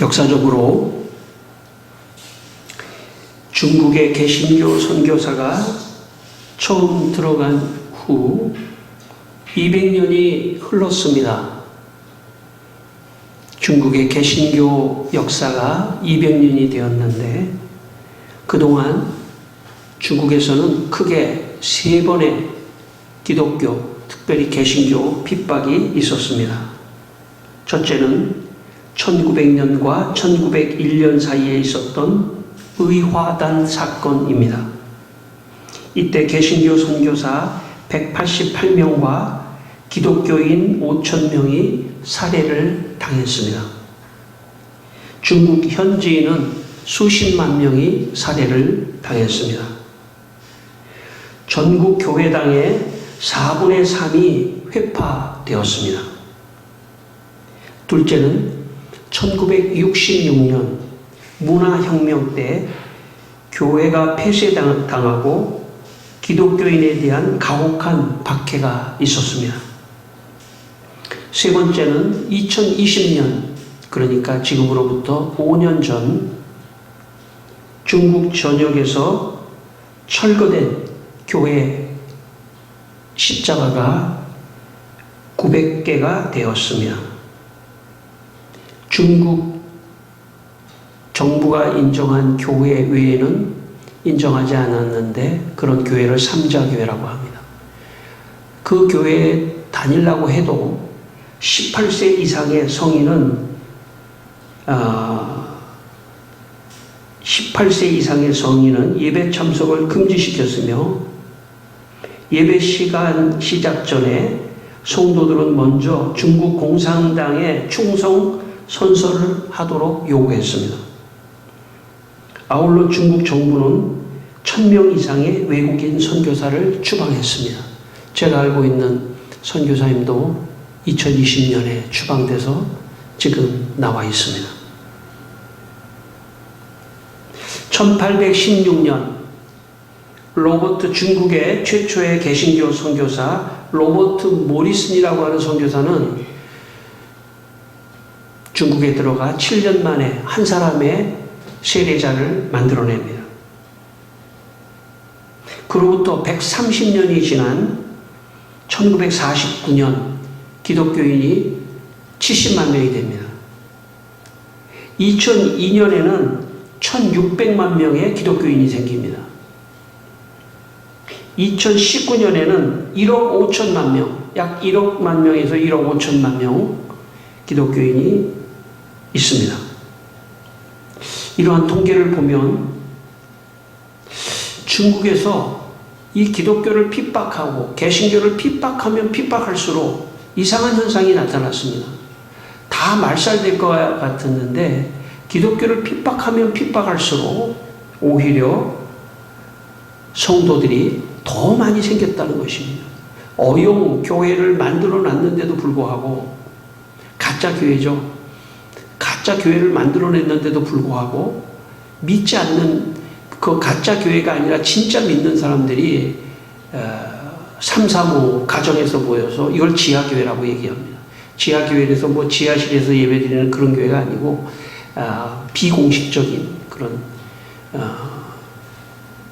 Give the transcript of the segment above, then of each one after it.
역사적으로 중국의 개신교 선교사가 처음 들어간 후 200년이 흘렀습니다. 중국의 개신교 역사가 200년이 되었는데 그동안 중국에서는 크게 3번의 기독교, 특별히 개신교 핍박이 있었습니다. 첫째는 1900년과 1901년 사이에 있었던 의화단 사건입니다. 이때 개신교 선교사 188명과 기독교인 5,000명이 살해를 당했습니다. 중국 현지인은 수십만 명이 살해를 당했습니다. 전국 교회당의 4분의 3이 회파되었습니다. 둘째는 1966년 문화혁명 때 교회가 폐쇄당하고 기독교인에 대한 가혹한 박해가 있었습니다. 세 번째는 2020년, 그러니까 지금으로부터 5년 전 중국 전역에서 철거된 교회 십자가가 900개가 되었으며 중국 정부가 인정한 교회 외에는 인정하지 않았는데 그런 교회를 삼자교회라고 합니다. 그 교회에 다니려고 해도 18세 이상의 성인은 18세 이상의 성인은 예배 참석을 금지시켰으며 예배 시간 시작 전에 성도들은 먼저 중국 공산당에 충성 선서를 하도록 요구했습니다. 아울러 중국 정부는 1000명 이상의 외국인 선교사를 추방했습니다. 제가 알고 있는 선교사님도 2020년에 추방돼서 지금 나와 있습니다. 1816년 중국의 최초의 개신교 선교사 로버트 모리슨이라고 하는 선교사는 중국에 들어가 7년 만에 한 사람의 세례자를 만들어냅니다. 그로부터 130년이 지난 1949년 기독교인이 70만 명이 됩니다. 2002년에는 1600만 명의 기독교인이 생깁니다. 2019년에는 1억 5천만 명, 약 1억만 명에서 1억 5천만 명 기독교인이 있습니다. 이러한 통계를 보면 중국에서 이 기독교를 핍박하고 개신교를 핍박하면 핍박할수록 이상한 현상이 나타났습니다. 다 말살될 것 같았는데 기독교를 핍박하면 핍박할수록 오히려 성도들이 더 많이 생겼다는 것입니다. 어용 교회를 만들어 놨는데도 불구하고 가짜 교회죠. 가짜 교회를 만들어냈는데도 불구하고 믿지 않는 그 가짜 교회가 아니라 진짜 믿는 사람들이 3, 4모 가정에서 모여서 이걸 지하교회라고 얘기합니다. 지하교회에서 뭐 지하실에서 예배드리는 그런 교회가 아니고 비공식적인 그런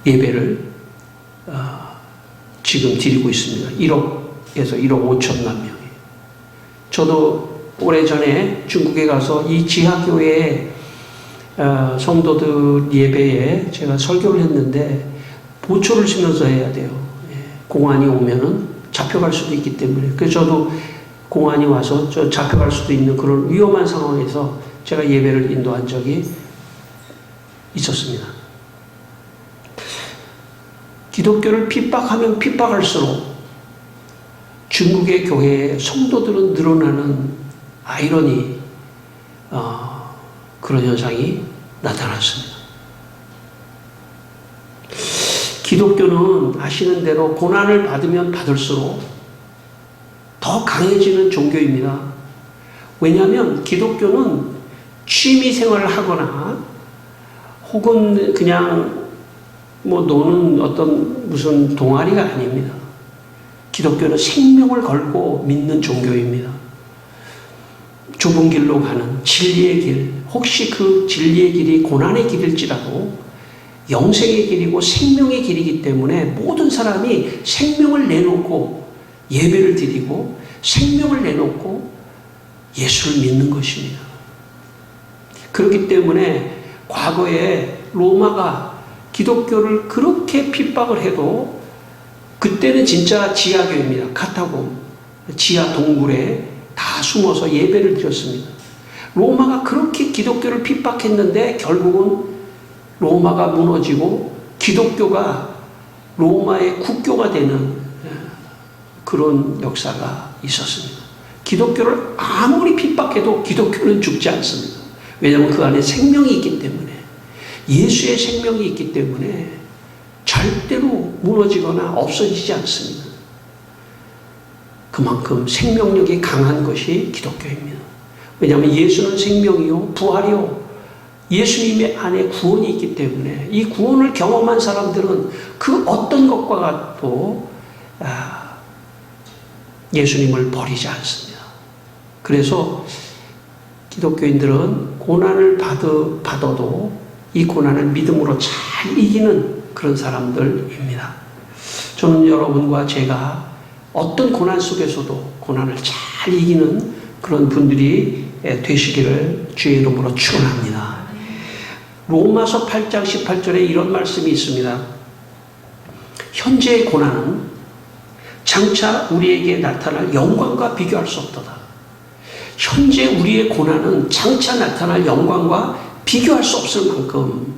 예배를 지금 드리고 있습니다. 1억에서 1억 5천만 명이. 저도 오래전에 중국에 가서 이 지하교회 성도들 예배에 제가 설교를 했는데 보초를 쓰면서 해야 돼요. 공안이 오면은 잡혀갈 수도 있기 때문에. 그래서 저도 공안이 와서 잡혀갈 수도 있는 그런 위험한 상황에서 제가 예배를 인도한 적이 있었습니다. 기독교를 핍박하면 핍박할수록 중국의 교회의 성도들은 늘어나는 아이러니 그런 현상이 나타났습니다. 기독교는 아시는 대로 고난을 받으면 받을수록 더 강해지는 종교입니다. 왜냐하면 기독교는 취미 생활을 하거나 혹은 그냥 뭐 노는 어떤 무슨 동아리가 아닙니다. 기독교는 생명을 걸고 믿는 종교입니다. 좁은 길로 가는 진리의 길, 혹시 그 진리의 길이 고난의 길일지라도 영생의 길이고 생명의 길이기 때문에 모든 사람이 생명을 내놓고 예배를 드리고 생명을 내놓고 예수를 믿는 것입니다. 그렇기 때문에 과거에 로마가 기독교를 그렇게 핍박을 해도 그때는 진짜 지하교입니다. 카타콤, 지하 동굴에 다 숨어서 예배를 드렸습니다. 로마가 그렇게 기독교를 핍박했는데 결국은 로마가 무너지고 기독교가 로마의 국교가 되는 그런 역사가 있었습니다. 기독교를 아무리 핍박해도 기독교는 죽지 않습니다. 왜냐하면 그 안에 생명이 있기 때문에, 예수의 생명이 있기 때문에 절대로 무너지거나 없어지지 않습니다. 그만큼 생명력이 강한 것이 기독교입니다. 왜냐하면 예수는 생명이요 부활이요 예수님의 안에 구원이 있기 때문에 이 구원을 경험한 사람들은 그 어떤 것과도 예수님을 버리지 않습니다. 그래서 기독교인들은 고난을 받아도 이 고난을 믿음으로 잘 이기는 그런 사람들입니다. 저는 여러분과 제가 어떤 고난 속에서도 고난을 잘 이기는 그런 분들이 되시기를 주의 이름으로 축원합니다. 로마서 8장 18절에 이런 말씀이 있습니다. 현재의 고난은 장차 우리에게 나타날 영광과 비교할 수 없도다. 현재 우리의 고난은 장차 나타날 영광과 비교할 수 없을 만큼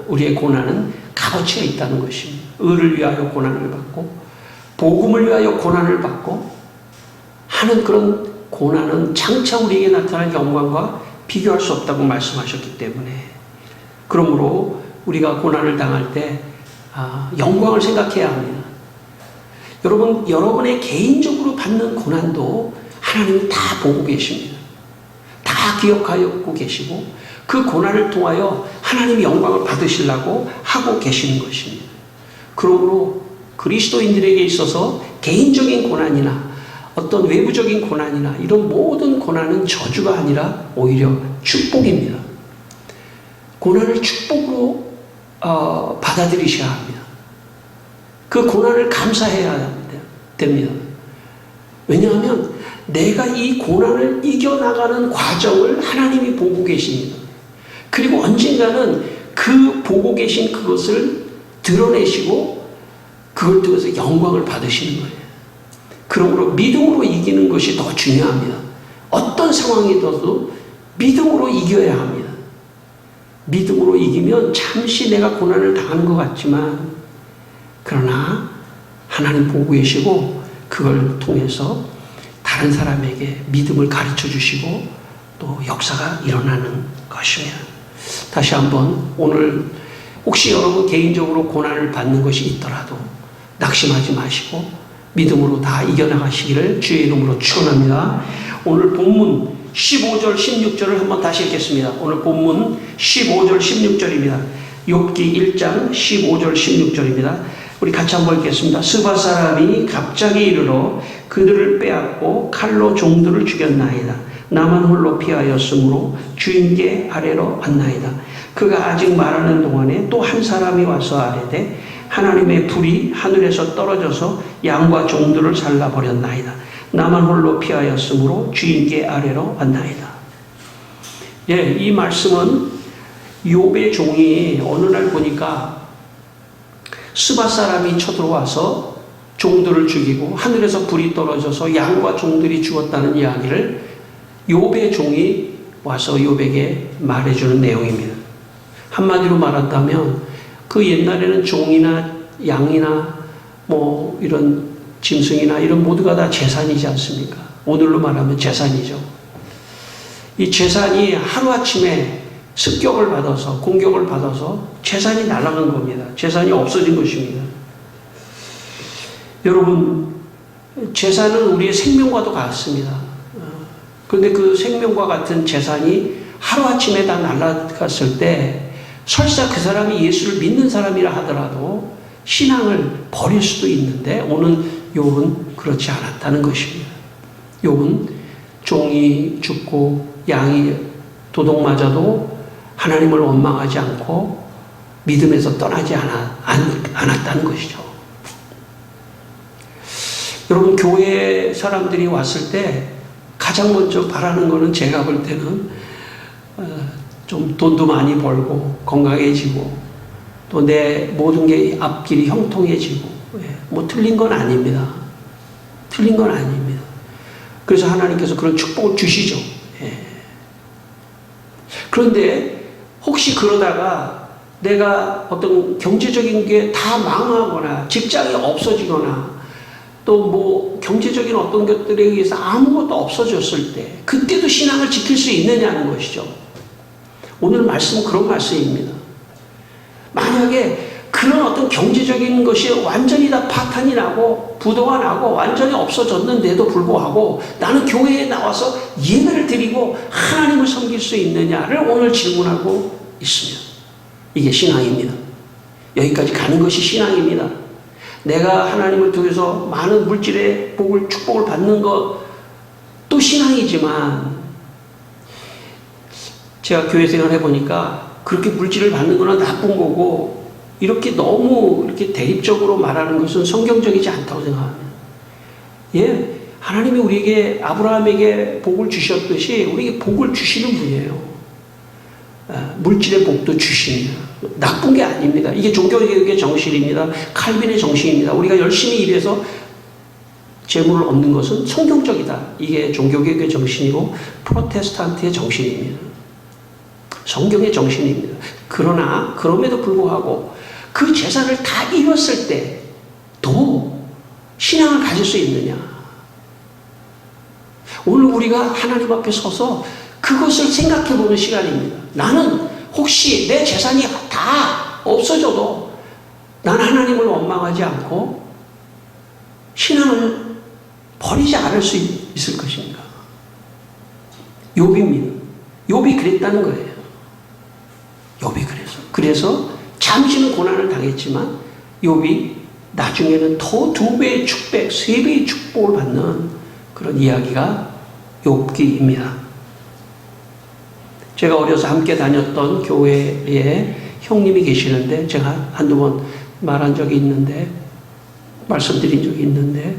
우리의 고난은 값어치가 있다는 것입니다. 의를 위하여 고난을 받고 복음을 위하여 고난을 받고 하는 그런 고난은 장차 우리에게 나타날 영광과 비교할 수 없다고 말씀하셨기 때문에, 그러므로 우리가 고난을 당할 때 영광을 생각해야 합니다. 여러분, 여러분의 개인적으로 받는 고난도 하나님이 다 보고 계십니다. 다 기억하고 계시고 그 고난을 통하여 하나님이 영광을 받으시려고 하고 계시는 것입니다. 그러므로 그리스도인들에게 있어서 개인적인 고난이나 어떤 외부적인 고난이나 이런 모든 고난은 저주가 아니라 오히려 축복입니다. 고난을 축복으로 받아들이셔야 합니다. 그 고난을 감사해야 됩니다. 왜냐하면 내가 이 고난을 이겨나가는 과정을 하나님이 보고 계십니다. 그리고 언젠가는 그 보고 계신 그것을 드러내시고 그걸 통해서 영광을 받으시는 거예요. 그러므로 믿음으로 이기는 것이 더 중요합니다. 어떤 상황이더라도 믿음으로 이겨야 합니다. 믿음으로 이기면 잠시 내가 고난을 당하는 것 같지만 그러나 하나님 보고 계시고 그걸 통해서 다른 사람에게 믿음을 가르쳐 주시고 또 역사가 일어나는 것입니다. 다시 한번 오늘 혹시 여러분 개인적으로 고난을 받는 것이 있더라도 낙심하지 마시고 믿음으로 다 이겨나가시기를 주의 이름으로 축원합니다. 오늘 본문 15절 16절을 한번 다시 읽겠습니다. 오늘 본문 15절 16절입니다. 욥기 1장 15절 16절입니다. 우리 같이 한번 읽겠습니다. 스바 사람이 갑자기 이르러 그들을 빼앗고 칼로 종들을 죽였나이다. 나만 홀로 피하였으므로 주인께 아래로 왔나이다. 그가 아직 말하는 동안에 또 한 사람이 와서 아뢰되 하나님의 불이 하늘에서 떨어져서 양과 종들을 살라버렸나이다. 나만 홀로 피하였으므로 주인께 아래로 왔나이다. 예, 이 말씀은 욥의 종이 어느 날 보니까 스바 사람이 쳐들어와서 종들을 죽이고 하늘에서 불이 떨어져서 양과 종들이 죽었다는 이야기를 욥의 종이 와서 욥에게 말해주는 내용입니다. 한마디로 말한다면 그 옛날에는 종이나 양이나 뭐 이런 짐승이나 이런 모두가 다 재산이지 않습니까? 오늘로 말하면 재산이죠. 이 재산이 하루아침에 습격을 받아서 공격을 받아서 재산이 날아간 겁니다. 재산이 없어진 것입니다. 여러분, 재산은 우리의 생명과도 같습니다. 그런데 그 생명과 같은 재산이 하루아침에 다 날아갔을 때 설사 그 사람이 예수를 믿는 사람이라 하더라도 신앙을 버릴 수도 있는데 오늘 욥은 그렇지 않았다는 것입니다. 욥은 종이 죽고 양이 도둑마저도 하나님을 원망하지 않고 믿음에서 떠나지 않았다는 것이죠. 여러분, 교회 사람들이 왔을 때 가장 먼저 바라는 것은 제가 볼 때는 좀 돈도 많이 벌고 건강해지고 또 내 모든 게 앞길이 형통해지고, 뭐 틀린 건 아닙니다. 틀린 건 아닙니다. 그래서 하나님께서 그런 축복을 주시죠. 그런데 혹시 그러다가 내가 어떤 경제적인 게 다 망하거나 직장이 없어지거나 또 뭐 경제적인 어떤 것들에 의해서 아무것도 없어졌을 때 그때도 신앙을 지킬 수 있느냐는 것이죠. 오늘 말씀은 그런 말씀입니다. 만약에 그런 어떤 경제적인 것이 완전히 다 파탄이 나고 부도가 나고 완전히 없어졌는데도 불구하고 나는 교회에 나와서 예배를 드리고 하나님을 섬길 수 있느냐를 오늘 질문하고 있으면 이게 신앙입니다. 여기까지 가는 것이 신앙입니다. 내가 하나님을 통해서 많은 물질의 복을, 축복을 받는 것도 신앙이지만 제가 교회 생활을 해보니까 그렇게 물질을 받는 거는 나쁜 거고 이렇게 너무 이렇게 대립적으로 말하는 것은 성경적이지 않다고 생각합니다. 예, 하나님이 우리에게 아브라함에게 복을 주셨듯이 우리에게 복을 주시는 분이에요. 물질의 복도 주십니다. 나쁜 게 아닙니다. 이게 종교개혁의 정신입니다. 칼빈의 정신입니다. 우리가 열심히 일해서 재물을 얻는 것은 성경적이다. 이게 종교개혁의 정신이고 프로테스탄트의 정신입니다. 성경의 정신입니다. 그러나 그럼에도 불구하고 그 재산을 다 잃었을 때도 신앙을 가질 수 있느냐. 오늘 우리가 하나님 앞에 서서 그것을 생각해 보는 시간입니다. 나는 혹시 내 재산이 다 없어져도 난 하나님을 원망하지 않고 신앙을 버리지 않을 수 있을 것인가. 욥입니다. 욥이 그랬다는 거예요. 욥이 그래서 잠시는 고난을 당했지만 욥이 나중에는 더 2배의 축복, 3배의 축복을 받는 그런 이야기가 욥기입니다. 제가 어려서 함께 다녔던 교회에 형님이 계시는데 제가 한두 번 말한 적이 있는데 말씀드린 적이 있는데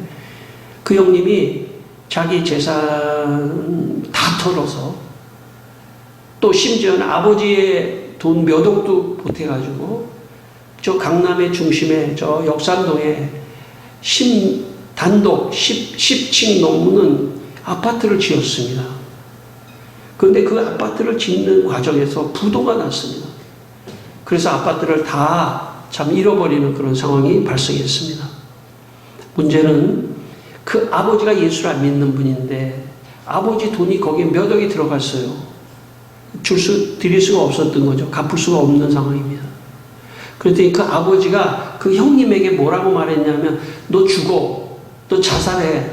그 형님이 자기 재산 다 털어서 또 심지어는 아버지의 돈 몇 억도 보태가지고 저 강남의 중심에 저 역삼동에 단독 10층 넘는 아파트를 지었습니다. 그런데 그 아파트를 짓는 과정에서 부도가 났습니다. 그래서 아파트를 다 참 잃어버리는 그런 상황이 발생했습니다. 문제는 그 아버지가 예수를 안 믿는 분인데 아버지 돈이 거기에 몇 억이 들어갔어요. 드릴 수가 없었던 거죠. 갚을 수가 없는 상황입니다. 그랬더니 그 아버지가 그 형님에게 뭐라고 말했냐면 너 죽어, 너 자살해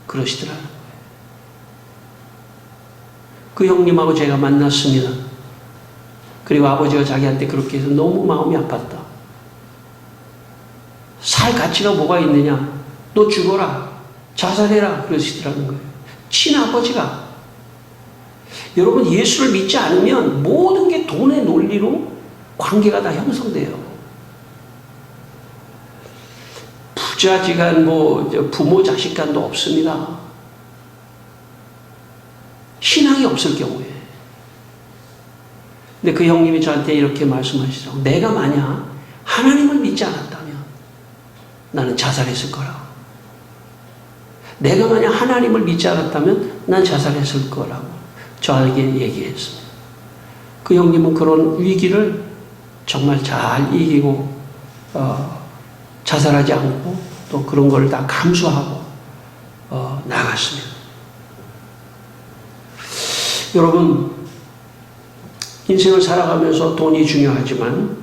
그러시더라고요. 그 형님하고 제가 만났습니다. 그리고 아버지가 자기한테 그렇게 해서 너무 마음이 아팠다. 살 가치가 뭐가 있느냐? 너 죽어라, 자살해라 그러시더라는 거예요. 친아버지가. 여러분, 예수를 믿지 않으면 모든 게 돈의 논리로 관계가 다 형성돼요. 부자지간 부모 자식 간도 없습니다. 신앙이 없을 경우에. 근데 그 형님이 저한테 이렇게 말씀하시더라고요. 내가 만약 하나님을 믿지 않았다면 나는 자살했을 거라고. 내가 만약 하나님을 믿지 않았다면 난 자살했을 거라고 저에게 얘기했습니다. 그 형님은 그런 위기를 정말 잘 이기고 자살하지 않고 또 그런 걸 다 감수하고 나갔습니다. 여러분, 인생을 살아가면서 돈이 중요하지만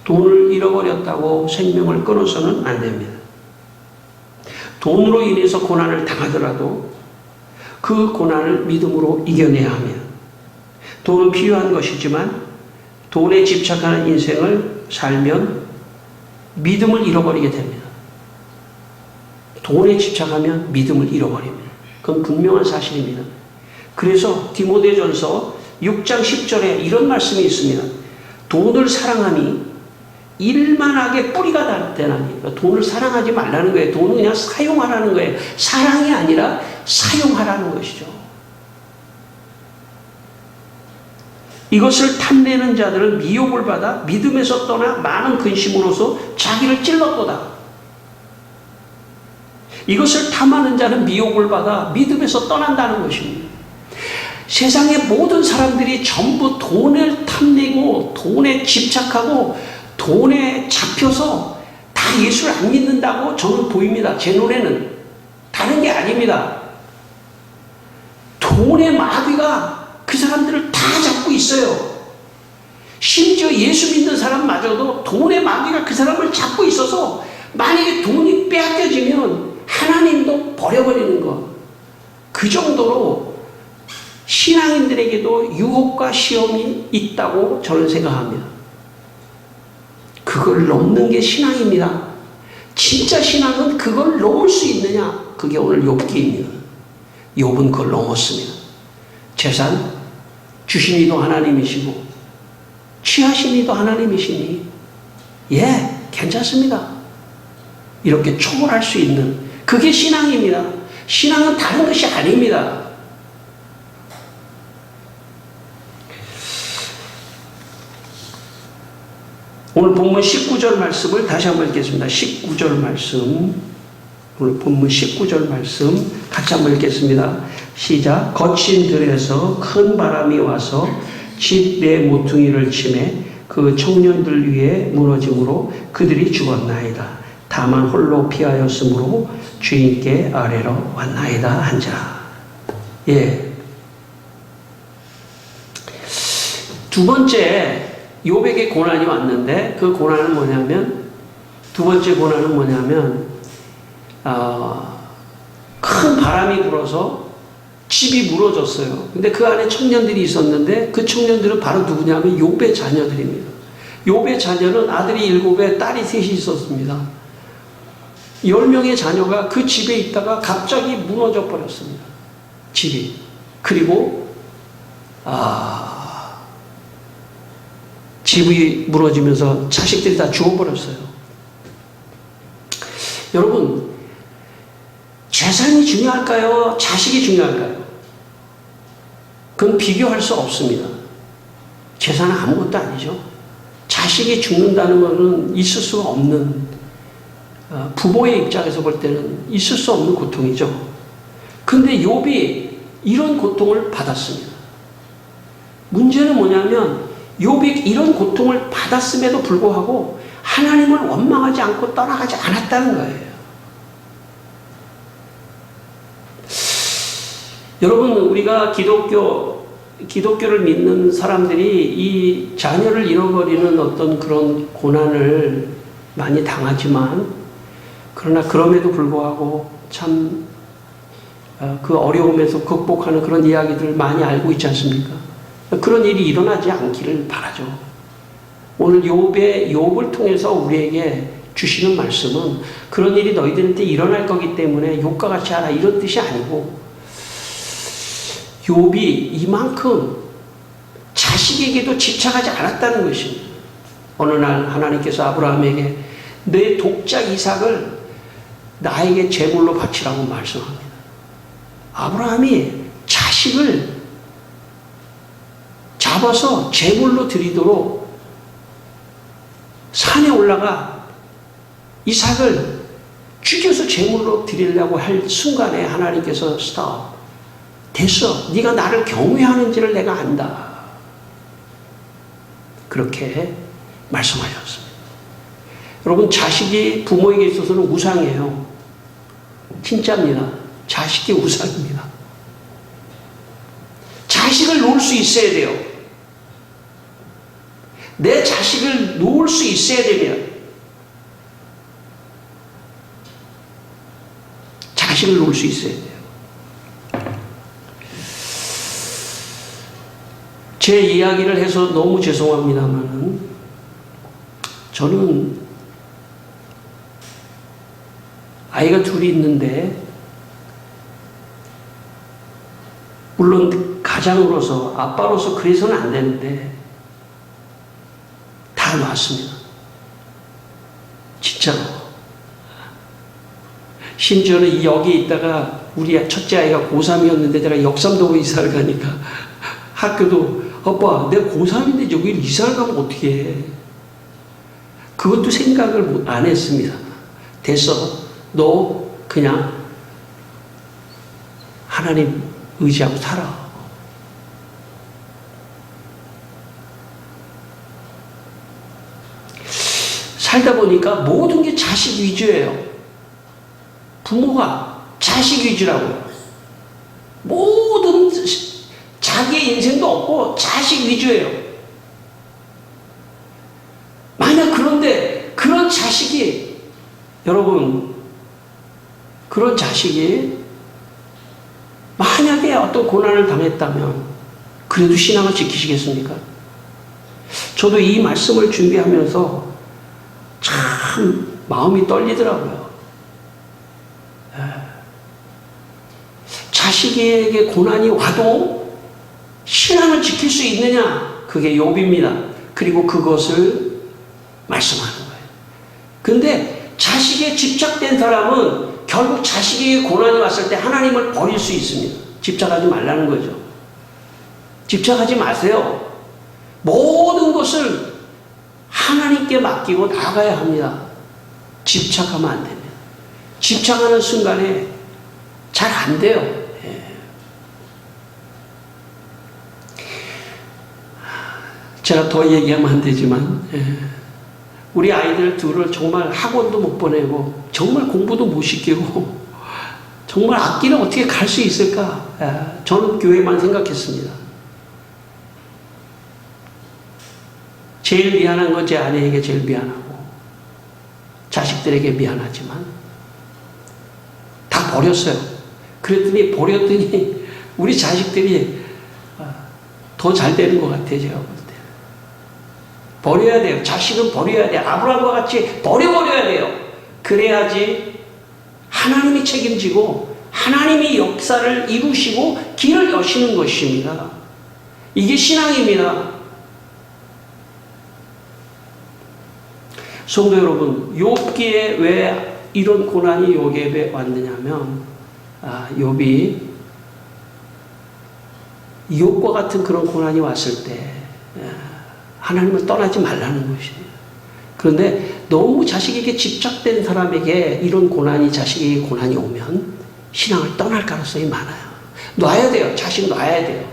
돈을 잃어버렸다고 생명을 끊어서는 안 됩니다. 돈으로 인해서 고난을 당하더라도 그 고난을 믿음으로 이겨내야 합니다. 돈은 필요한 것이지만 돈에 집착하는 인생을 살면 믿음을 잃어버리게 됩니다. 돈에 집착하면 믿음을 잃어버립니다. 그건 분명한 사실입니다. 그래서 디모데전서 6장 10절에 이런 말씀이 있습니다. 돈을 사랑함이 일만하게 뿌리가 되나니. 돈을 사랑하지 말라는 거예요. 돈은 그냥 사용하라는 거예요. 사랑이 아니라 사용하라는 것이죠. 이것을 탐내는 자들은 미혹을 받아 믿음에서 떠나 많은 근심으로서 자기를 찔렀도다. 이것을 탐하는 자는 미혹을 받아 믿음에서 떠난다는 것입니다. 세상의 모든 사람들이 전부 돈을 탐내고 돈에 집착하고 돈에 잡혀서 다 예수를 안 믿는다고 저는 보입니다. 제 눈에는. 다른 게 아닙니다. 돈의 마귀가 그 사람들을 다 잡고 있어요. 심지어 예수 믿는 사람마저도 돈의 마귀가 그 사람을 잡고 있어서 만약에 돈이 빼앗겨지면 하나님도 버려버리는 것. 그 정도로 신앙인들에게도 유혹과 시험이 있다고 저는 생각합니다. 그걸 넘는 게 신앙입니다. 진짜 신앙은 그걸 넘을 수 있느냐? 그게 오늘 욥기입니다. 욥은 그걸 넘었습니다. 재산 주신 이도 하나님이시고 취하신 이도 하나님이시니 괜찮습니다. 이렇게 초월할 수 있는 그게 신앙입니다. 신앙은 다른 것이 아닙니다. 오늘 본문 19절 말씀을 다시 한번 읽겠습니다. 19절 말씀. 오늘 본문 19절 말씀 같이 한번 읽겠습니다. 시작. 거친 들에서 큰 바람이 와서 집 내 모퉁이를 치매 그 청년들 위에 무너짐으로 그들이 죽었나이다. 다만 홀로 피하였으므로 주인께 아래로 왔나이다 한지라. 두 번째 욥에게 고난이 왔는데 그 고난은 뭐냐면 두 번째 고난은 뭐냐면 큰 바람이 불어서 집이 무너졌어요. 근데 그 안에 청년들이 있었는데 그 청년들은 바로 누구냐면 욥의 자녀들입니다. 욥의 자녀는 아들이 7에 딸이 3이 있었습니다. 10명의 자녀가 그 집에 있다가 갑자기 무너져 버렸습니다. 집이. 그리고 집이 무너지면서 자식들이 다 죽어버렸어요. 여러분, 재산이 중요할까요? 자식이 중요할까요? 그건 비교할 수 없습니다. 재산은 아무것도 아니죠. 자식이 죽는다는 것은 있을 수가 없는, 부모의 입장에서 볼 때는 있을 수 없는 고통이죠. 근데 욥이 이런 고통을 받았습니다. 문제는 뭐냐면 욥이 이런 고통을 받았음에도 불구하고 하나님을 원망하지 않고 떠나가지 않았다는 거예요. 여러분, 우리가 기독교를 믿는 사람들이 이 자녀를 잃어버리는 어떤 그런 고난을 많이 당하지만, 그러나 그럼에도 불구하고 참 그 어려움에서 극복하는 그런 이야기들을 많이 알고 있지 않습니까? 그런 일이 일어나지 않기를 바라죠. 오늘 욥을 통해서 우리에게 주시는 말씀은 그런 일이 너희들한테 일어날 거기 때문에 욥과 같이 하라 이런 뜻이 아니고, 욥이 이만큼 자식에게도 집착하지 않았다는 것입니다. 어느 날 하나님께서 아브라함에게 내 독자 이삭을 나에게 제물로 바치라고 말씀합니다. 아브라함이 자식을 잡아서 제물로 드리도록 산에 올라가 이삭을 죽여서 제물로 드리려고 할 순간에 하나님께서 스톱. 됐어. 네가 나를 경외하는지를 내가 안다. 그렇게 말씀하셨습니다. 여러분, 자식이 부모에게 있어서는 우상이에요. 진짜입니다. 자식이 우상입니다. 자식을 놓을 수 있어야 돼요. 내 자식을 놓을 수 있어야 되면 자식을 놓을 수 있어야 돼요. 제 이야기를 해서 너무 죄송합니다만 저는 아이가 둘이 있는데 물론 가장으로서 아빠로서 그래서는 안 되는데 다 놨습니다. 진짜로. 심지어는 여기 있다가 우리 첫째 아이가 고3이었는데 제가 역삼동으로 이사를 가니까 학교도 아빠 내가 고3인데 여기 이사를 가면 어떻게 해? 그것도 생각을 안 했습니다. 됐어. 너 그냥 하나님 의지하고 살아. 살다 보니까 모든 게 자식 위주예요. 부모가 자식 위주라고요. 모든 자기의 인생도 없고 자식 위주예요. 만약 그런데 그런 자식이 여러분 그런 자식이 만약에 어떤 고난을 당했다면 그래도 신앙을 지키시겠습니까? 저도 이 말씀을 준비하면서 참 마음이 떨리더라고요. 자식에게 고난이 와도 신앙을 지킬 수 있느냐? 그게 욥입니다. 그리고 그것을 말씀하는 거예요. 근데 자식에 집착된 사람은 결국 자식에게 고난이 왔을 때 하나님을 버릴 수 있습니다. 집착하지 말라는 거죠. 집착하지 마세요. 모든 것을 하나님께 맡기고 나가야 합니다. 집착하면 안 됩니다. 집착하는 순간에 잘 안 돼요. 제가 더 얘기하면 안 되지만 우리 아이들 둘을 정말 학원도 못 보내고 정말 공부도 못 시키고 정말 앞길을 어떻게 갈 수 있을까? 저는 교회만 생각했습니다. 제일 미안한 건 제 아내에게 제일 미안하고 자식들에게 미안하지만 다 버렸어요. 버렸더니 우리 자식들이 더 잘 되는 것 같아요. 제가 볼 때. 버려야 돼요. 자식은 버려야 돼요. 아브라함과 같이 버려야 돼요. 그래야지 하나님이 책임지고 하나님이 역사를 이루시고 길을 여시는 것입니다. 이게 신앙입니다. 성도 여러분, 욥기에 왜 이런 고난이 욥에 왔느냐면 욥이 욥과 같은 그런 고난이 왔을 때 하나님을 떠나지 말라는 것입니다. 그런데 너무 자식에게 집착된 사람에게 이런 고난이 자식에게 고난이 오면 신앙을 떠날 가능성이 많아요. 놔야 돼요. 자식 놔야 돼요.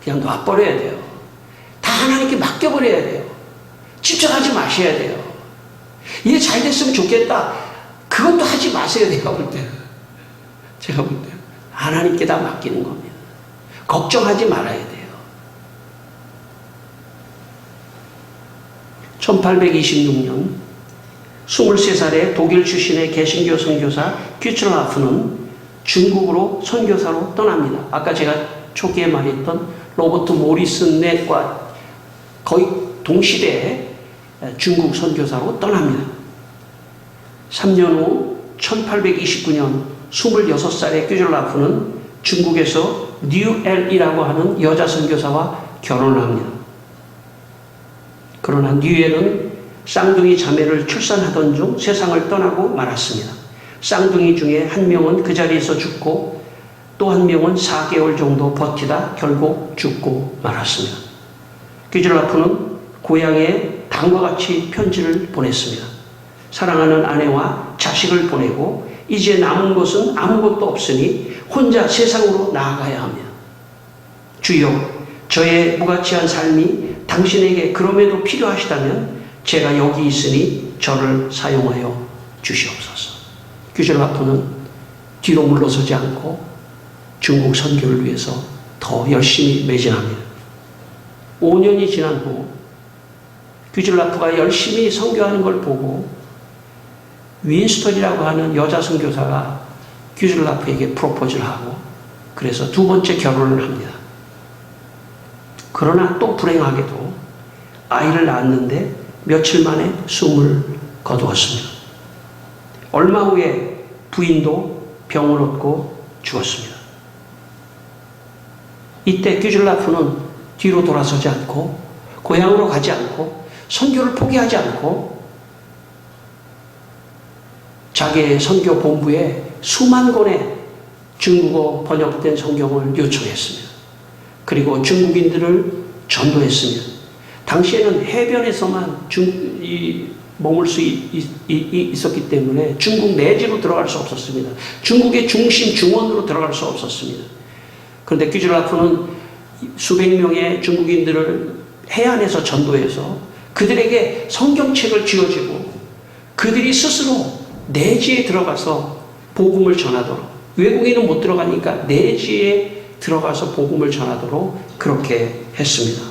그냥 놔버려야 돼요. 다 하나님께 맡겨버려야 돼요. 집착하지 마셔야 돼요. 이게 잘 됐으면 좋겠다. 그것도 하지 마세요. 제가 볼 때는. 하나님께 다 맡기는 겁니다. 걱정하지 말아야 돼요. 1826년 23살의 독일 출신의 개신교 선교사 큐츠라프는 중국으로 선교사로 떠납니다. 아까 제가 초기에 말했던 로버트 모리슨넷과 거의 동시대에 중국 선교사로 떠납니다. 3년 후 1829년 26살의 큐즐라프는 중국에서 뉴엘이라고 하는 여자 선교사와 결혼을 합니다. 그러나 뉴엘은 쌍둥이 자매를 출산하던 중 세상을 떠나고 말았습니다. 쌍둥이 중에 한 명은 그 자리에서 죽고 또 한 명은 4개월 정도 버티다 결국 죽고 말았습니다. 큐즐라프는 고향에 다음과 같이 편지를 보냈습니다. 사랑하는 아내와 자식을 보내고 이제 남은 것은 아무것도 없으니 혼자 세상으로 나아가야 합니다. 주여, 저의 무가치한 삶이 당신에게 그럼에도 필요하시다면 제가 여기 있으니 저를 사용하여 주시옵소서. 큐즐라프는 뒤로 물러서지 않고 중국 선교를 위해서 더 열심히 매진합니다. 5년이 지난 후 큐즐라프가 열심히 선교하는 걸 보고 윈스턴이라고 하는 여자 선교사가 큐즐라프에게 프로포즈를 하고 그래서 두 번째 결혼을 합니다. 그러나 또 불행하게도 아이를 낳았는데 며칠 만에 숨을 거두었습니다. 얼마 후에 부인도 병을 얻고 죽었습니다. 이때 규즐라프는 뒤로 돌아서지 않고 고향으로 가지 않고 선교를 포기하지 않고 자기의 선교 본부에 수만 권의 중국어 번역된 성경을 요청했습니다. 그리고 중국인들을 전도했습니다. 당시에는 해변에서만 머물 수 있었기 때문에 중국 내지로 들어갈 수 없었습니다. 중국의 중심 중원으로 들어갈 수 없었습니다. 그런데 규즐라프는 수백 명의 중국인들을 해안에서 전도해서 그들에게 성경책을 쥐어주고 그들이 스스로 내지에 들어가서 복음을 전하도록, 외국인은 못 들어가니까 내지에 들어가서 복음을 전하도록 그렇게 했습니다.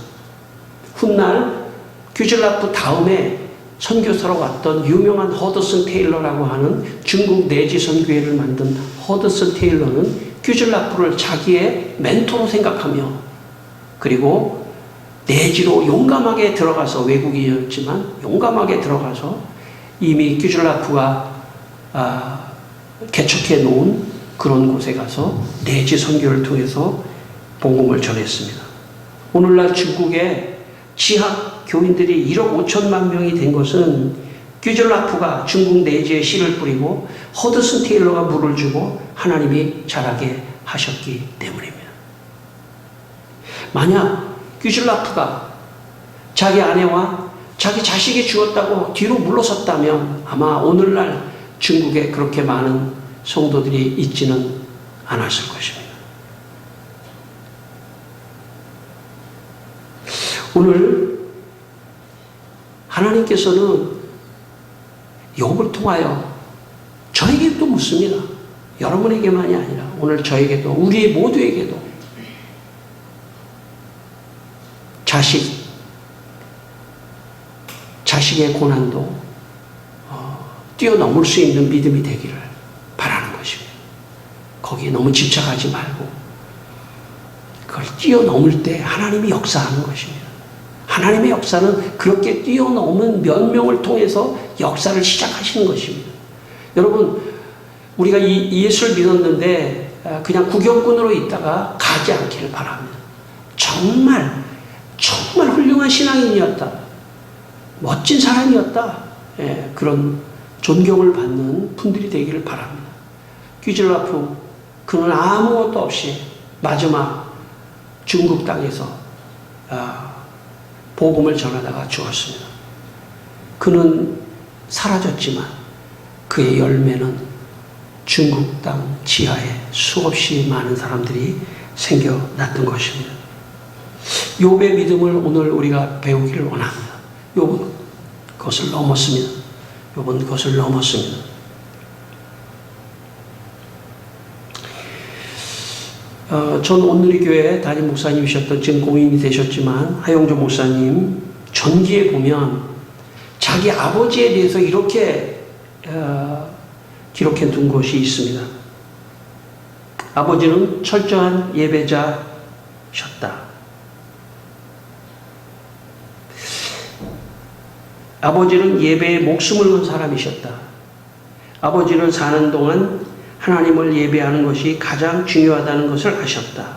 훗날 규즐라프 다음에 선교사로 왔던 유명한 허드슨 테일러라고 하는 중국 내지 선교회를 만든 허드슨 테일러는 규즐라프를 자기의 멘토로 생각하며 그리고 내지로 용감하게 들어가서, 외국인이었지만 용감하게 들어가서 이미 규즐라프가 개척해 놓은 그런 곳에 가서 내지 선교를 통해서 복음을 전했습니다. 오늘날 중국의 지학 교인들이 1억 5천만 명이 된 것은 규즐라프가 중국 내지에 씨를 뿌리고 허드슨 테일러가 물을 주고 하나님이 자라게 하셨기 때문입니다. 만약 규즐라프가 자기 아내와 자기 자식이 죽었다고 뒤로 물러섰다면 아마 오늘날 중국에 그렇게 많은 성도들이 있지는 않았을 것입니다. 오늘 하나님께서는 욥을 통하여 저에게도 묻습니다. 여러분에게만이 아니라 오늘 저에게도, 우리 모두에게도 자식의 고난도 뛰어넘을 수 있는 믿음이 되기를 바라는 것입니다. 거기에 너무 집착하지 말고 그걸 뛰어넘을 때 하나님이 역사하는 것입니다. 하나님의 역사는 그렇게 뛰어넘은 몇 명을 통해서 역사를 시작하시는 것입니다. 여러분, 우리가 예수를 믿었는데 그냥 구경꾼으로 있다가 가지 않기를 바랍니다. 정말 훌륭한 신앙인이었다. 멋진 사람이었다. 그런 존경을 받는 분들이 되기를 바랍니다. 규즐라프, 그는 아무것도 없이 마지막 중국 땅에서 복음을 전하다가 죽었습니다. 그는 사라졌지만 그의 열매는 중국 땅 지하에 수없이 많은 사람들이 생겨났던 것입니다. 욥의 믿음을 오늘 우리가 배우기를 원합니다. 욥은 그것을 넘었습니다. 욥은 그것을 넘었습니다. 전 온누리교회 담임 목사님이셨던, 지금 공인이 되셨지만 하용조 목사님 전기에 보면 자기 아버지에 대해서 이렇게 기록해 둔 것이 있습니다. 아버지는 철저한 예배자셨다. 아버지는 예배에 목숨을 건 사람이셨다. 아버지는 사는 동안 하나님을 예배하는 것이 가장 중요하다는 것을 아셨다.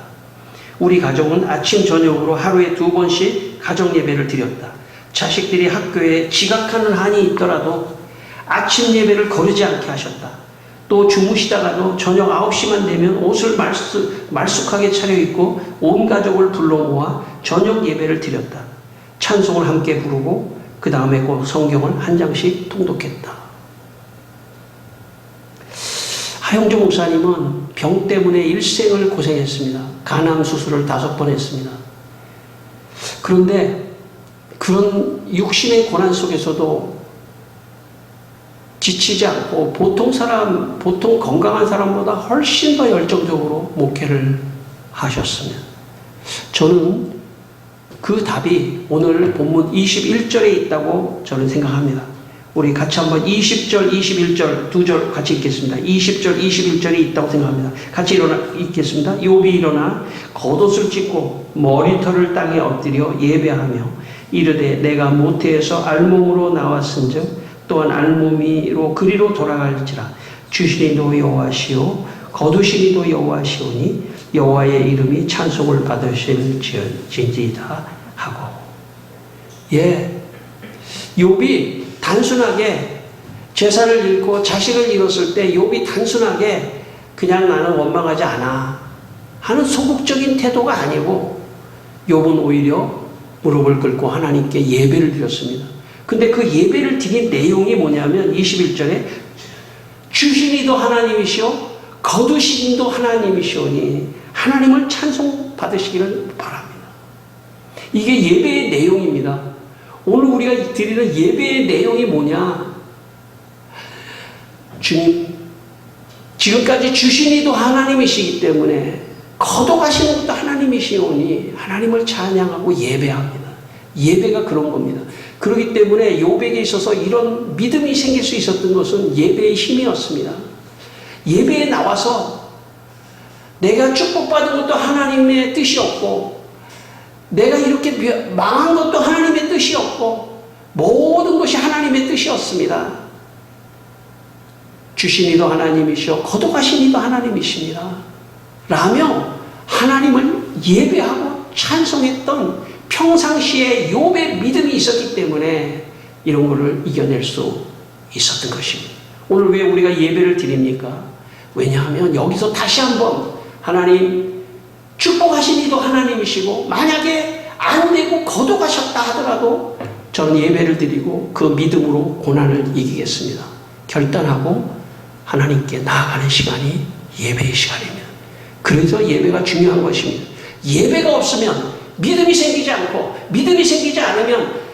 우리 가족은 아침 저녁으로 하루에 2번씩 가정 예배를 드렸다. 자식들이 학교에 지각하는 한이 있더라도 아침 예배를 거르지 않게 하셨다. 또 주무시다가도 저녁 9시만 되면 옷을 말쑥하게 차려입고 온 가족을 불러 모아 저녁 예배를 드렸다. 찬송을 함께 부르고 그 다음에 꼭 성경을 한 장씩 통독했다. 하용조 목사님은 병 때문에 일생을 고생했습니다. 간암 수술을 5번 했습니다. 그런데 그런 육신의 고난 속에서도 지치지 않고 보통 건강한 사람보다 훨씬 더 열정적으로 목회를 하셨습니다. 저는 그 답이 오늘 본문 21절에 있다고 저는 생각합니다. 우리 같이 한번 20절, 21절 두 절 같이 읽겠습니다. 20절, 21절이 있다고 생각합니다. 같이 읽겠습니다. 욥이 일어나 겉옷을 찢고 머리털을 땅에 엎드려 예배하며 이르되 내가 모태에서 알몸으로 나왔은즉 또한 알몸이로 그리로 돌아갈지라. 주시니도 여호와시오 거두시니도 여호와시오니 여호와의 이름이 찬송을 받으실지어다 하고. 예, 욥이 단순하게 재산을 잃고 자식을 잃었을 때 욥이 단순하게 그냥 나는 원망하지 않아 하는 소극적인 태도가 아니고 욥은 오히려 무릎을 꿇고 하나님께 예배를 드렸습니다. 근데 그 예배를 드린 내용이 뭐냐면 21절에 주신 이도 하나님이시오 거두신 이도 하나님이시오니 하나님을 찬송 받으시기를 바랍니다. 이게 예배의 내용입니다. 오늘 우리가 드리는 예배의 내용이 뭐냐? 주님, 지금까지 주신 이도 하나님이시기 때문에 거둬가시는 것도 하나님이시오니 하나님을 찬양하고 예배합니다. 예배가 그런 겁니다. 그렇기 때문에 욥에게 있어서 이런 믿음이 생길 수 있었던 것은 예배의 힘이었습니다. 예배에 나와서 내가 축복받은 것도 하나님의 뜻이었고 내가 이렇게 망한 것도 하나님의 뜻이었고 모든 것이 하나님의 뜻이었습니다. 주신 이도 하나님이시오 거둬가신 이도 하나님이십니다 라며 하나님을 예배하고 찬송했던 평상시에 욥의 믿음이 있었기 때문에 이런 것을 이겨낼 수 있었던 것입니다. 오늘 왜 우리가 예배를 드립니까? 왜냐하면 여기서 다시 한번 하나님 축복하신 이도 하나님이시고 만약에 안 되고 거둬가셨다 하더라도 저는 예배를 드리고 그 믿음으로 고난을 이기겠습니다. 결단하고 하나님께 나아가는 시간이 예배의 시간입니다. 그래서 예배가 중요한 것입니다. 예배가 없으면 믿음이 생기지 않고 믿음이 생기지 않으면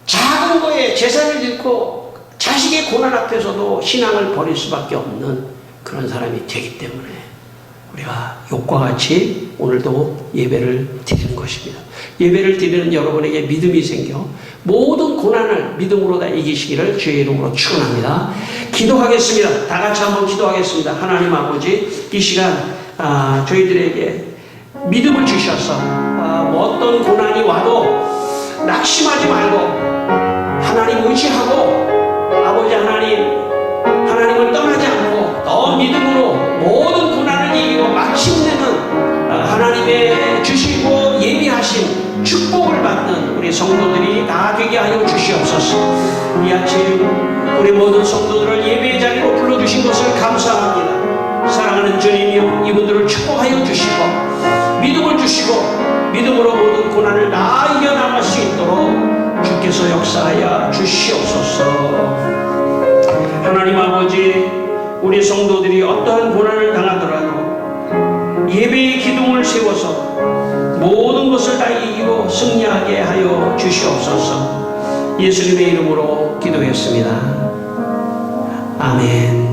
작은 거에 재산을 잃고 자식의 고난 앞에서도 신앙을 버릴 수밖에 없는 그런 사람이 되기 때문에 우리가 욥과 같이 오늘도 예배를 드리는 것입니다. 예배를 드리는 여러분에게 믿음이 생겨 모든 고난을 믿음으로 다 이기시기를 주의 이름으로 축원합니다. 기도하겠습니다. 다 같이 한번 기도하겠습니다. 하나님 아버지, 이 시간 저희들에게 믿음을 주셔서 어떤 고난이 와도 낙심하지 말고 하나님 의지하고 아버지 하나님을 떠나지 않고 더 믿음으로 모든 고난을 이기고 마침내는 하나님의 주시고 예비하신 축복을 받는 우리 성도들이 다 되게 하여 주시옵소서. 이 아침 우리 모든 성도들을 예배의 자리로 불러주신 것을 감사합니다. 사랑하는 주님이여 이분들을 축복하여 주시고 믿음을 주시고 믿음으로 모든 고난을 다 이겨나갈 수 있도록 주께서 역사하여 주시옵소서. 하나님 아버지, 우리 성도들이 어떠한 고난을 당하더라도 예배의 기둥을 세워서 모든 것을 다 이기고 승리하게 하여 주시옵소서. 예수님의 이름으로 기도했습니다. 아멘.